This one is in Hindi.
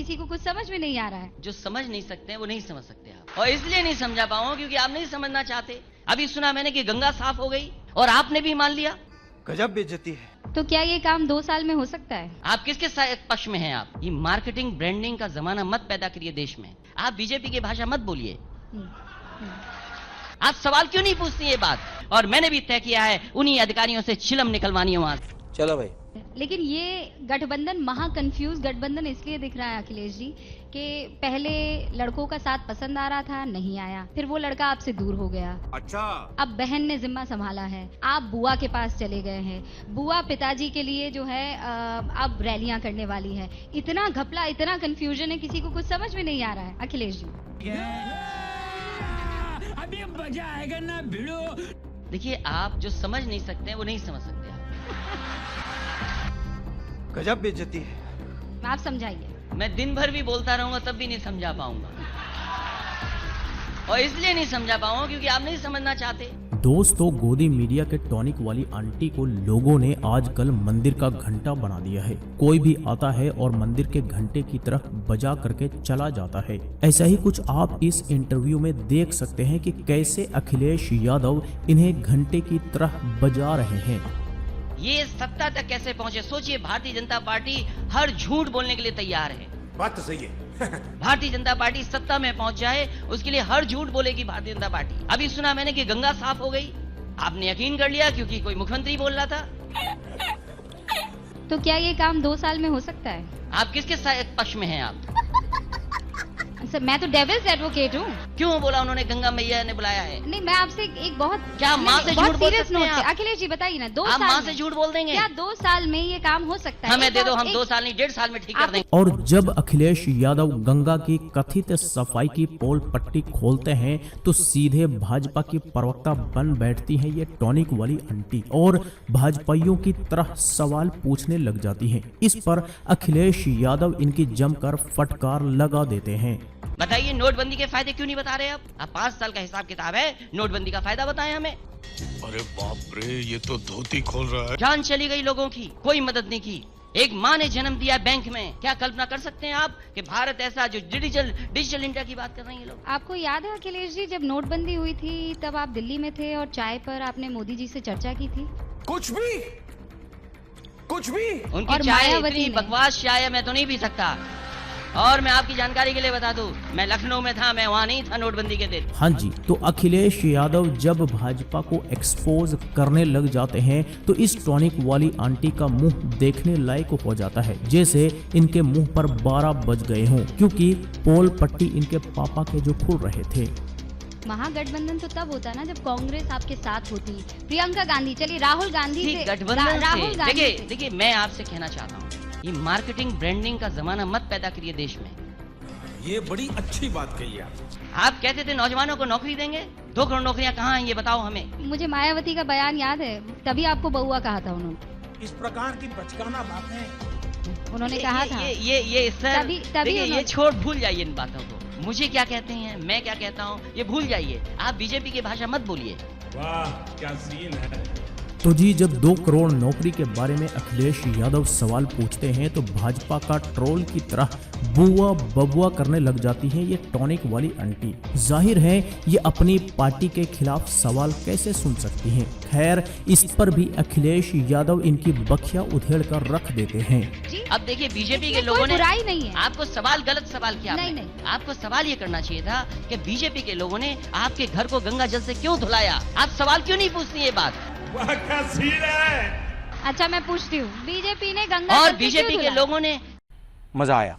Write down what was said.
किसी को कुछ समझ में नहीं आ रहा है। जो समझ नहीं सकते हैं वो नहीं समझ सकते आप, और इसलिए नहीं समझा पाऊंगा क्योंकि आप नहीं समझना चाहते। अभी सुना मैंने कि गंगा साफ हो गई और आपने भी मान लिया। गजब बेइज्जती है। तो क्या ये काम 2 साल में हो सकता है? आप किसके पक्ष में हैं? आप ये मार्केटिंग ब्रांडिंग का जमाना मत पैदा करिए देश में। आप बीजेपी की भाषा मत बोलिए। आप सवाल क्यों नहीं पूछती ये बात? और मैंने भी तय किया है उन्हीं अधिकारियों से चिलम निकलवानी है वहां। चलो भाई। लेकिन ये गठबंधन महा कंफ्यूज गठबंधन इसलिए दिख रहा है अखिलेश जी कि पहले लड़कों का साथ पसंद आ रहा था, नहीं आया, फिर वो लड़का आपसे दूर हो गया। अच्छा। अब बहन ने जिम्मा संभाला है, आप बुआ के पास चले गए हैं। बुआ पिताजी के लिए जो है अब रैलियां करने वाली है। इतना घपला, इतना कंफ्यूजन है, किसी को कुछ समझ में नहीं आ रहा है अखिलेश जी। अभी मजा आएगा ना भिड़ो। देखिए, आप जो समझ नहीं सकते हैं वो नहीं समझ सकते आप। गजब बेइज्जती है। आप समझाइए। मैं दिन भर भी बोलता रहूंगा तब भी नहीं समझा पाऊंगा, और इसलिए नहीं समझा पाऊंगा क्योंकि आप नहीं समझना चाहते। दोस्तों, गोदी मीडिया के टॉनिक वाली आंटी को लोगों ने आजकल मंदिर का घंटा बना दिया है। कोई भी आता है और मंदिर के घंटे की तरफ बजा करके चला जाता है। ऐसा ही कुछ आप इस इंटरव्यू में देख सकते हैं कि कैसे अखिलेश यादव इन्हें घंटे की तरह बजा रहे हैं। ये सत्ता तक कैसे पहुंचे? सोचिए, भारतीय जनता पार्टी हर झूठ बोलने के लिए तैयार है। बात तो सही है। भारतीय जनता पार्टी सत्ता में पहुंच जाए उसके लिए हर झूठ बोलेगी भारतीय जनता पार्टी। अभी सुना मैंने कि गंगा साफ हो गई, आपने यकीन कर लिया क्योंकि कोई मुख्यमंत्री बोल रहा था। तो क्या ये काम 2 साल में हो सकता है? आप किसके पक्ष में हैं आप? सर, मैं तो डेविल्स एडवोकेट हूँ। क्यों बोला उन्होंने गंगा मैया ने बुलाया है? नहीं, मैं आपसे एक बहुत क्या माँ से झूठ बोल सकते हैं आप? अखिलेश जी बताइए ना, 2 आप साल माँ में से झूठ बोल देंगे? क्या 2 साल में ये काम हो सकता है? हमें दे दो, हम 2 साल नहीं 1.5 साल में ठीक कर देंगे। और जब अखिलेश यादव गंगा की कथित सफाई की पोल पट्टी खोलते हैं तो सीधे भाजपा की प्रवक्ता बन बैठती हैं ये टॉनिक वाली आंटी और भाजपाइयों की तरह सवाल पूछने लग जाती हैं। इस पर अखिलेश यादव इनकी जमकर फटकार लगा देते हैं। बताइए, नोटबंदी के फायदे क्यों नहीं बता रहे? अब 5 साल का हिसाब किताब है, नोटबंदी का फायदा बताएं हमें। अरे बाप रे, ये तो धोती खोल रहा है। जान चली गई लोगों की, कोई मदद नहीं की। एक माँ ने जन्म दिया बैंक में। क्या कल्पना कर सकते हैं आप कि भारत ऐसा जो डिजिटल इंडिया की बात कर रहे हैं ये लोग? आपको याद है अखिलेश जी, जब नोटबंदी हुई थी तब आप दिल्ली में थे और चाय पर आपने मोदी जी से चर्चा की थी? कुछ भी उनकी चाय इतनी बकवास चाय है, मैं तो नहीं पी सकता। और मैं आपकी जानकारी के लिए बता दूं, मैं लखनऊ में था, मैं वहां नहीं था नोटबंदी के दिन। हाँ जी, तो अखिलेश यादव जब भाजपा को एक्सपोज करने लग जाते हैं तो इस टॉनिक वाली आंटी का मुंह देखने लायक हो जाता है, जैसे इनके मुंह पर 12 बज गए हों, क्योंकि पोल पट्टी इनके पापा के जो खुल रहे थे। महागठबंधन तो तब होता ना जब कांग्रेस आपके साथ होती, प्रियंका गांधी, चलिए राहुल गांधी से गठबंधन से। देखिए, मैं आपसे कहना चाहता हूँ, ये मार्केटिंग ब्रांडिंग का जमाना मत पैदा करिए देश में। ये बड़ी अच्छी बात कही आप कहते थे नौजवानों को नौकरी देंगे, 2 करोड़ नौकरियां कहाँ हैं ये बताओ हमें। मुझे मायावती का बयान याद है, तभी आपको बउआ कहा था उन्होंने। इस प्रकार की बचकाना बातें उन्होंने कहा था। ये सर, तभी ये छोड़, भूल जाइए इन बातों को। मुझे क्या कहते हैं, मैं क्या कहता हूँ, ये भूल जाइए। आप बीजेपी की भाषा मत बोलिए। वाह क्या सीन है। तो जी, जब 2 करोड़ नौकरी के बारे में अखिलेश यादव सवाल पूछते हैं तो भाजपा का ट्रोल की तरह बुआ बबुआ करने लग जाती है ये टॉनिक वाली आंटी। जाहिर है ये अपनी पार्टी के खिलाफ सवाल कैसे सुन सकती हैं। खैर, इस पर भी अखिलेश यादव इनकी बखिया उधेड़ कर रख देते हैं। अब देखिए, बीजेपी के लोगों ने बुराई नहीं है। आपको गलत सवाल किया। नहीं। आपको सवाल ये करना चाहिए था कि बीजेपी के लोगों ने आपके घर को गंगा जल से क्यों धुलाया? आप सवाल क्यों नहीं पूछती ये बात? वाह क्या सीन है। अच्छा, मैं पूछती हूँ, बीजेपी ने गंगा और जल से क्यों बीजेपी के धुलाया? लोगों ने मजा आया।